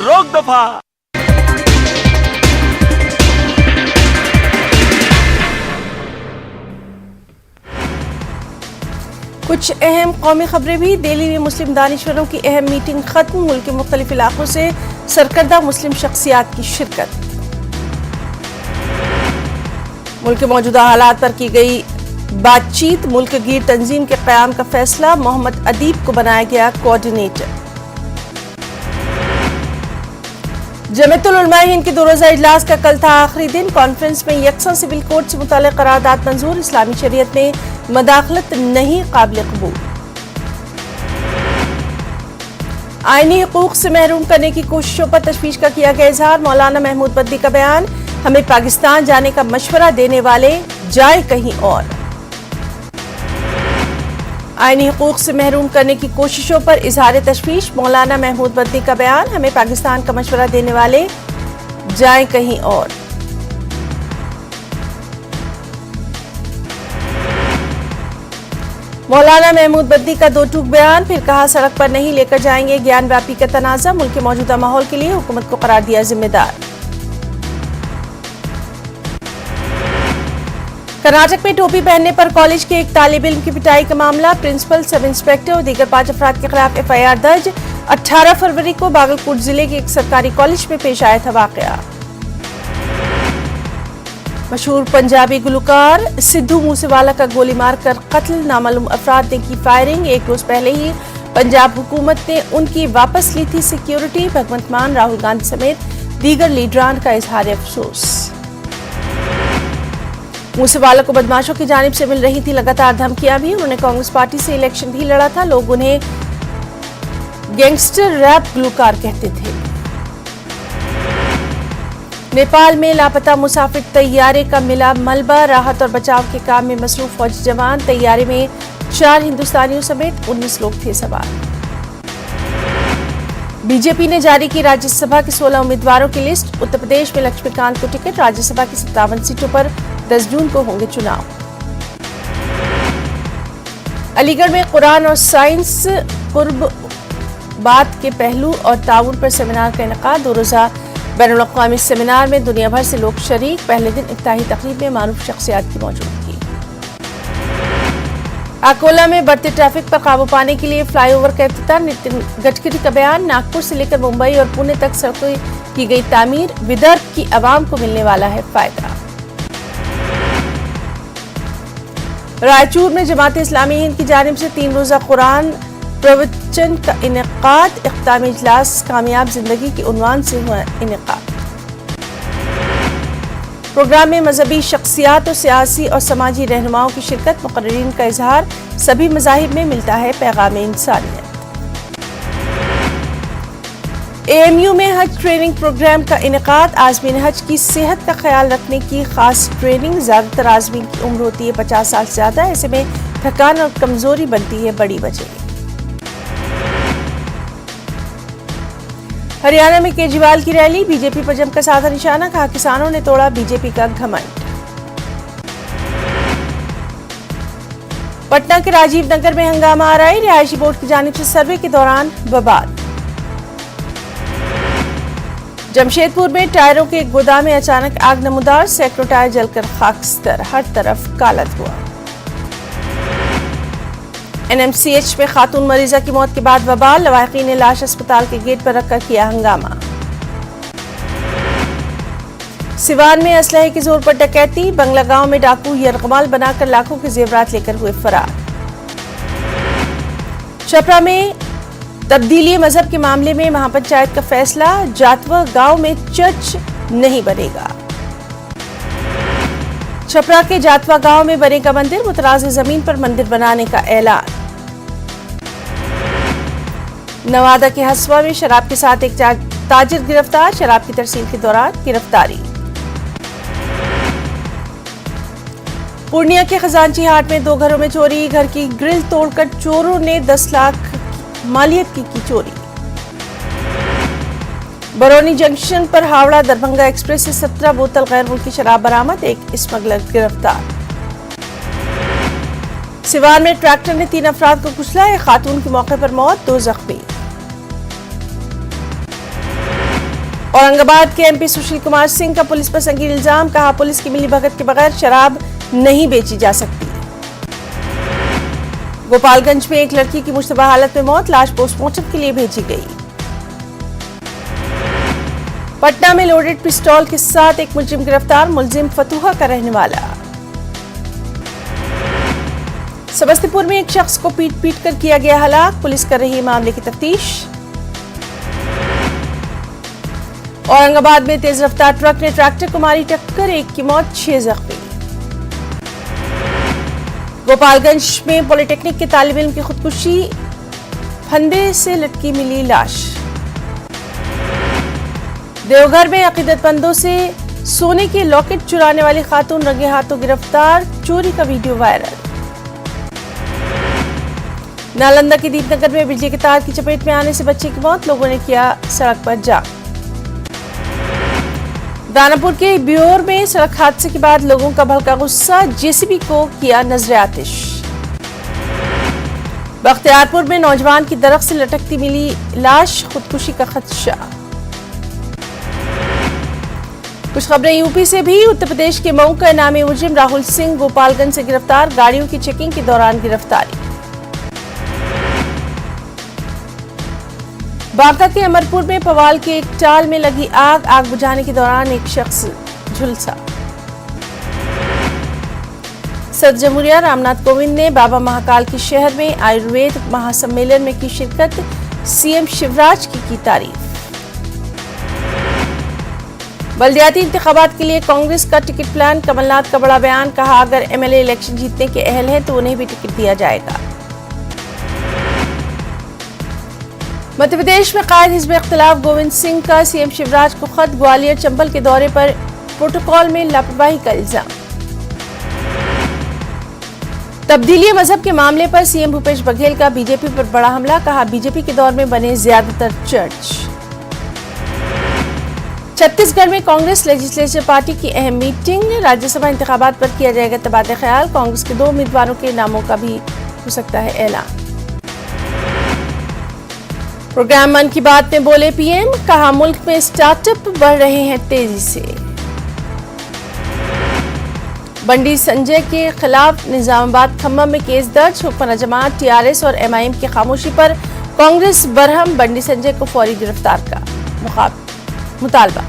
रोक दफा। कुछ अहम कौमी खबरें भी। दिल्ली में मुस्लिम दानिशवरों की अहम मीटिंग खत्म। मुल्क के मुख्तलिफ इलाकों से सरकर्दा मुस्लिम शख्सियात की शिरकत। मुल्क के मौजूदा हालात पर की गई बातचीत। मुल्क गिर तंजीम के क़याम का फैसला। मोहम्मद अदीब को बनाया गया कोऑर्डिनेटर। जमीयतुल उलमा हिंद की 2 रोज़ा इजलास का कल था आखिरी दिन। कॉन्फ्रेंस में यकसा सिविल कोड से मुताल्लिक़ करारदाद मंजूर। इस्लामी शरीयत में मदाखलत नहीं काबिल कबूल। आईनी हुकूक से महरूम करने की कोशिशों पर तशवीश का किया गया इजहार। मौलाना महमूद बद्दी का बयान, हमें पाकिस्तान जाने का मशवरा देने वाले जाए कहीं और। आईनी हुकूक से महरूम करने की कोशिशों पर इजहार तशवीश। मौलाना महमूद बद्दी का बयान, हमें पाकिस्तान का मशवरा देने वाले जाए कहीं और। मौलाना महमूद बद्दी का 2 टूक बयान। फिर कहा, सड़क पर नहीं लेकर जाएंगे ज्ञान व्यापी का तनाज़ा। मुल्क के मौजूदा माहौल के लिए हुकूमत को करार दिया जिम्मेदार। कर्नाटक में टोपी पहनने पर कॉलेज के एक तालिब इल्म की पिटाई का मामला। प्रिंसिपल, सब इंस्पेक्टर और दीगर 5 अफराद के खिलाफ FIR दर्ज। 18 फरवरी को बागलकोट जिले के एक सरकारी कॉलेज में पेश आया था वाकया। मशहूर पंजाबी गुलकार सिद्धू मूसेवाला का गोली मारकर कत्ल। नामालूम अफराद ने की फायरिंग। 1 रोज पहले ही पंजाब हुकूमत ने उनकी वापस ली थी सिक्योरिटी। भगवंत मान, राहुल गांधी समेत दीगर लीडरान का इजहार अफसोस। मूसेवाला को बदमाशों की जानिब से मिल रही थी लगातार धमकियां भी। उन्होंने कांग्रेस पार्टी से इलेक्शन भी लड़ा था। लोग उन्हें गैंगस्टर रैप गुलकार कहते थे। नेपाल में लापता मुसाफिर तैयारे का मिला मलबा। राहत और बचाव के काम में मसरूफ फौजी जवान। तैयारे में 4 हिंदुस्तानियों समेत 19 लोग थे सवार। बीजेपी ने जारी की राज्यसभा के 16 उम्मीदवारों की लिस्ट। उत्तर प्रदेश में लक्ष्मीकांत को टिकट। राज्यसभा की 57 सीटों पर 10 जून को होंगे चुनाव। अलीगढ़ में कुरान और साइंस कुर्ब बात के पहलू और ताउन पर सेमिनार का इनेकाद। 2 रोज़ा बैनुल अक़वामी सेमिनार में दुनिया भर से लोग शरीक। पहले दिन इफ्ताही तकरीब में मारूफ शख्सियात की मौजूदगी। अकोला में बढ़ते ट्रैफिक पर काबू पाने के लिए फ्लाईओवर का इफ्तिताह। नितिन गडकरी का बयान, नागपुर से लेकर मुंबई और पुणे तक सड़कों की गई तामीर। विदर्भ की आवाम को मिलने वाला है फायदा। रायचूर में जमात इस्लामी हिंद की जानिब से 3 रोज़ा कुरान प्रवचन का इनेकाद। इख्तितामी इजलास कामयाब जिंदगी के उन्वान से हुआ इनेकाद। प्रोग्राम में मजहबी शख्सियात और सियासी और समाजी रहनुमाओं की शिरकत। मुकर्रिरीन का इजहार, सभी मज़ाहिब में मिलता है पैगाम इंसानियत। AMU में हज ट्रेनिंग प्रोग्राम का इनेकाद। आज़मीन हज की सेहत का ख्याल रखने की खास ट्रेनिंग। ज़्यादातर आज़मीन की उम्र होती है 50 साल से ज़्यादा। ऐसे में थकान और कमजोरी बनती है बड़ी वजह। हरियाणा में केजरीवाल की रैली। बीजेपी पर जमकर साधा निशाना। कहा, किसानों ने तोड़ा बीजेपी का घमंड। पटना के राजीव नगर में हंगामा आराई। रिहायशी बोर्ड की जानिब से सर्वे के दौरान बवाल। जमशेदपुर में टायरों के एक गोदाम में अचानक आग नमूदार। सैकड़ों टायर जलकर खाकस्तर। हर तरफ काला धुआं। NMCH में खातून मरीजा की मौत के बाद बवाल। लवाहिकीन ने लाश अस्पताल के गेट पर रखकर किया हंगामा। सिवान में असलहे के जोर पर डकैती। बंगला गांव में डाकू यरगमाल बनाकर लाखों के जेवरात लेकर हुए फरार। छपरा में तब्दीली मजहब के मामले में महापंचायत का फैसला। जातवा गांव में चर्च नहीं बनेगा। छपरा के जातवा गांव में बनेगा मंदिर। मुतराज़ जमीन पर मंदिर बनाने का ऐलान। नवादा के हसवा में शराब के साथ एक ताजिर गिरफ्तार। शराब की तरसील के दौरान गिरफ्तारी। पूर्णिया के खजांची हाट में 2 घरों में चोरी। घर की ग्रिल तोड़कर चोरों ने 10 लाख मालियत की चोरी। बरौनी जंक्शन पर हावड़ा दरभंगा एक्सप्रेस से 17 बोतल गैर मुल्की शराब बरामद। एक स्मगलर गिरफ्तार। सिवान में ट्रैक्टर ने 3 अफराद को कुचला। एक खातून की मौके पर मौत, 2 जख्मी। औरंगाबाद के एमपी सुशील कुमार सिंह का पुलिस पर संगीन इल्जाम, कहा पुलिस की मिलीभगत के बगैर शराब नहीं बेची जा सकती। गोपालगंज में एक लड़की की मुश्तबा हालत में मौत, लाश पोस्टमार्टम के लिए भेजी गई। पटना में लोडेड पिस्तौल के साथ एक मुलजिम गिरफ्तार, मुलजिम फतुहा का रहने वाला। समस्तीपुर में एक शख्स को पीट कर किया गया हलाक, पुलिस कर रही है मामले की तफ्तीश। औरंगाबाद में तेज रफ्तार ट्रक ने ट्रैक्टर को मारी टक्कर, एक की मौत 6 जख्मी। गोपालगंज में पॉलिटेक्निक के तालिब इल्म की खुदकुशी, फंदे से लटकी मिली लाश। देवघर में अकीदतमंदों से सोने के लॉकेट चुराने वाली खातून रंगे हाथों गिरफ्तार, चोरी का वीडियो वायरल। नालंदा के दीपनगर में बिजली के तार की चपेट में आने से बच्चे की मौत, लोगों ने किया सड़क पर जाम। दानापुर के ब्योर में सड़क हादसे के बाद लोगों का भड़का गुस्सा, जेसीबी को किया नजर आतिश। बख्तियारपुर में नौजवान की दरख्त से लटकती मिली लाश, खुदकुशी का खदशा। कुछ खबरें यूपी से भी। उत्तर प्रदेश के मऊ का इनामी मुजरिम राहुल सिंह गोपालगंज से गिरफ्तार, गाड़ियों की चेकिंग के दौरान गिरफ्तारी। बांका के अमरपुर में पवाल के एक टाल में लगी आग बुझाने के दौरान एक शख्स झुलसा। सदर जमहूरिया रामनाथ कोविंद ने बाबा महाकाल के शहर में आयुर्वेद महासम्मेलन में की शिरकत, सीएम शिवराज की तारीफ। बल्दियाती इंतखाबात के लिए कांग्रेस का टिकट प्लान, कमलनाथ का बड़ा बयान, कहा अगर एमएलए इलेक्शन जीतने के अहल हैं तो उन्हें भी टिकट दिया जाएगा। मध्य प्रदेश में कायद हिज़्ब इख्तिलाफ गोविंद सिंह का सीएम शिवराज को खत, ग्वालियर चंबल के दौरे पर प्रोटोकॉल में लापरवाही का इल्जाम। तब्दीली मजहब के मामले पर सीएम भूपेश बघेल का बीजेपी पर बड़ा हमला, कहा बीजेपी के दौर में बने ज्यादातर चर्च। छत्तीसगढ़ में कांग्रेस लेजिस्लेचर पार्टी की अहम मीटिंग, राज्यसभा इंतखाबात पर किया जाएगा तबादला ख्याल, कांग्रेस के 2 उम्मीदवारों के नामों का भी हो सकता है ऐलान। प्रोग्राम मन की बात में बोले पीएम, कहा मुल्क में स्टार्टअप बढ़ रहे हैं तेजी से। बंडी संजय के खिलाफ निजामाबाद खम्मम में केस दर्ज, हुक्मरान जमात टीआरएस और एमआईएम की खामोशी पर कांग्रेस बरहम, बंडी संजय को फौरी गिरफ्तार का मुतालबा।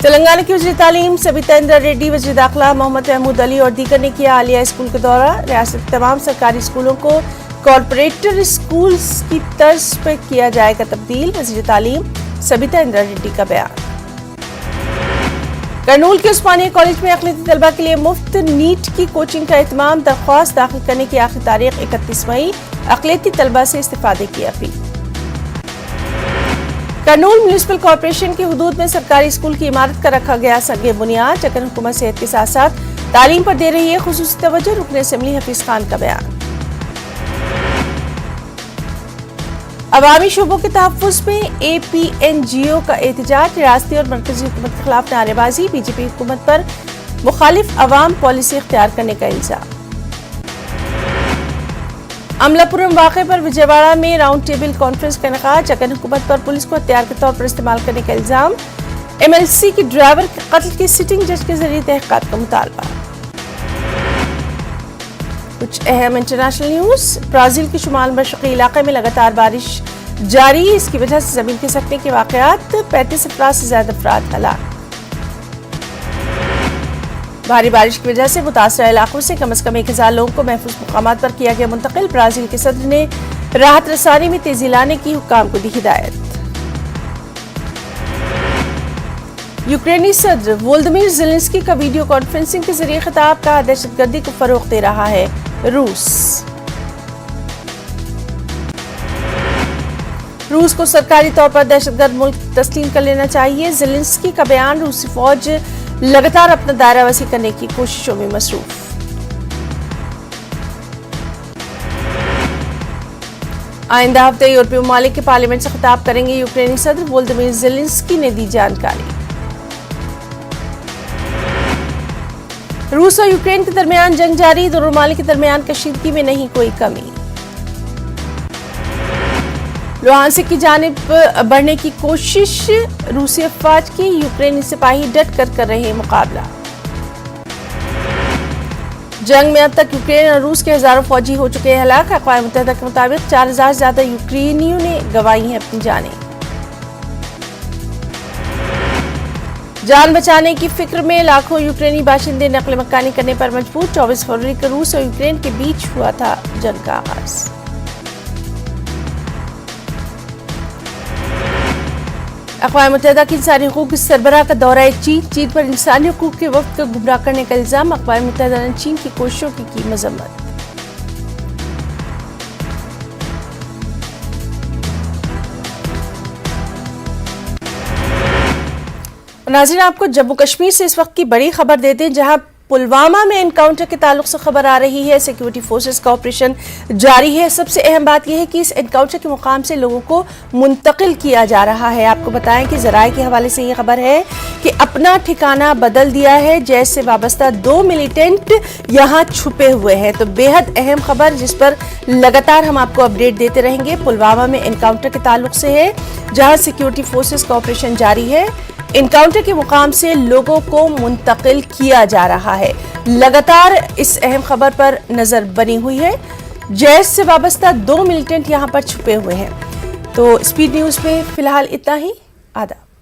तेलंगाना की वज़ीर तालीम सबिता इंद्रा रेड्डी, वज़ीर दाखिला मोहम्मद महमूद अली और दीगर ने किया आलिया स्कूल का दौरा, रियासत के तमाम सरकारी स्कूलों को कॉर्पोरेटर स्कूल्स की तर्ज पर किया जाएगा तब्दील, वज़ीर तालीम सबिता इंद्रा रेड्डी का बयान। करनूल के उस्मानिया कॉलेज में अक़लियती तलबा के लिए मुफ्त नीट की कोचिंग का एहतमाम, दरख्वास्त दाखिल करने की आखिरी तारीख 31 मई, अक़लियती तलबा से इस्तिफादे की अपील। करनूल म्यूनिसिपल कॉर्पोरेशन के हुदूद में सरकारी स्कूल की इमारत का रखा गया संगे बुनियाद, जगन हुकूमत सेहत के साथ साथ तालीम पर दे रही है खुसूसी तवज्जो, रुकन असेंबली हफीज खान का बयान। अवामी शोबों के तहफ़्फ़ुज़ में एपीएनजीओ का एहतजाज, रियासती और मरकजी हुकूमत के खिलाफ नारेबाजी, बीजेपी हुकूमत पर मुखालिफ अवाम पॉलिसी इख्तियार करने का इल्जाम। अमलापुरम वाक़े पर विजयवाड़ा में राउंड टेबल कॉन्फ्रेंस का इनेकाद, जगन हुकूमत पर पुलिस को हथियार के तौर पर इस्तेमाल करने का इल्जाम, एमएलसी के ड्राइवर के कत्ल की सिटिंग जज के जरिए तहक़ीक़ात का मुतालबा। कुछ अहम इंटरनेशनल न्यूज। ब्राजील के शुमाल मशरक़ी इलाके में लगातार बारिश जारी, इसकी वजह से जमीन खिसकने के वाक़यात, 35 अफराद से ज्यादा अफराद हलाक। भारी बारिश की वजह से मुतासरा इलाकों से कम से कम 1000 लोगों को महफूज मुकामात पर किया गया मुंतकिल, ब्राजील के सदर ने राहत रसानी में तेजी लाने की हुक्काम को दी हिदायत। यूक्रेनी सदर वोलोदिमीर ज़ेलेंस्की का वीडियो कॉन्फ्रेंसिंग के जरिए खिताब, कहा दहशतगर्दी को फरोग दे रहा है रूस को सरकारी तौर पर दहशतगर्द मुल्क तस्लीम कर लेना चाहिए, ज़ेलेंस्की का बयान। रूसी फौज लगातार अपना दायरा वसी करने की कोशिशों में मसरूफ। आइंदा हफ्ते यूरोपीय ममालिक के पार्लियामेंट से खिताब करेंगे यूक्रेनी सदर वोलोदिमीर ज़ेलेंस्की ने दी जानकारी। रूस और यूक्रेन के दरमियान जंग जारी, दोनों ममालिक के दरमियान कशीदगी में नहीं कोई कमी। लुहांसिक की जानिब बढ़ने की कोशिश रूसी अफवाज की, यूक्रेनी सिपाही डट कर रहे हैं मुकाबला। जंग में अब तक यूक्रेन और रूस के हजारों फौजी हो चुके हैं हलाक। अक़वाम मुत्तहिदा के मुताबिक 4000 से ज्यादा यूक्रेनियों ने गंवाई हैं अपनी जानें। जान बचाने की फिक्र में लाखों यूक्रेनी बाशिंदे नकल मकानी करने पर मजबूर। 24 फरवरी को रूस और यूक्रेन के बीच हुआ था जंग का आगाज। अक़वाम मुत्तहिदा की इंसानी हकूक़ की सरबराह का दौरा चीन पर इंसानी हकूक़ के वफ़द को गुमराह करने का इल्ज़ाम। अक़वाम मुत्तहिदा ने चीन की कोशिशों की मज़म्मत। नाज़रीन, आपको जम्मू कश्मीर से इस वक्त की बड़ी खबर देते हैं, जहां पुलवामा में एनकाउंटर के ताल्लुक से खबर आ रही है। सिक्योरिटी फोर्सेस का ऑपरेशन जारी है। सबसे अहम बात यह है कि इस एनकाउंटर के मुकाम से लोगों को मुंतकिल किया जा रहा है। आपको बताएं कि ज़राए के हवाले से ये खबर है कि अपना ठिकाना बदल दिया है जैश से वाबस्ता 2 मिलिटेंट यहाँ छुपे हुए हैं। तो बेहद अहम खबर जिस पर लगातार हम आपको अपडेट देते रहेंगे, पुलवामा में एनकाउंटर के ताल्लुक से है, जहाँ सिक्योरिटी फोर्सेस का ऑपरेशन जारी है। एनकाउंटर के मुकाम से लोगों को मुंतकिल किया जा रहा है। लगातार इस अहम खबर पर नजर बनी हुई है। जैश से वाबस्ता 2 मिलिटेंट यहां पर छुपे हुए हैं। तो स्पीड न्यूज में फिलहाल इतना ही। आदाब।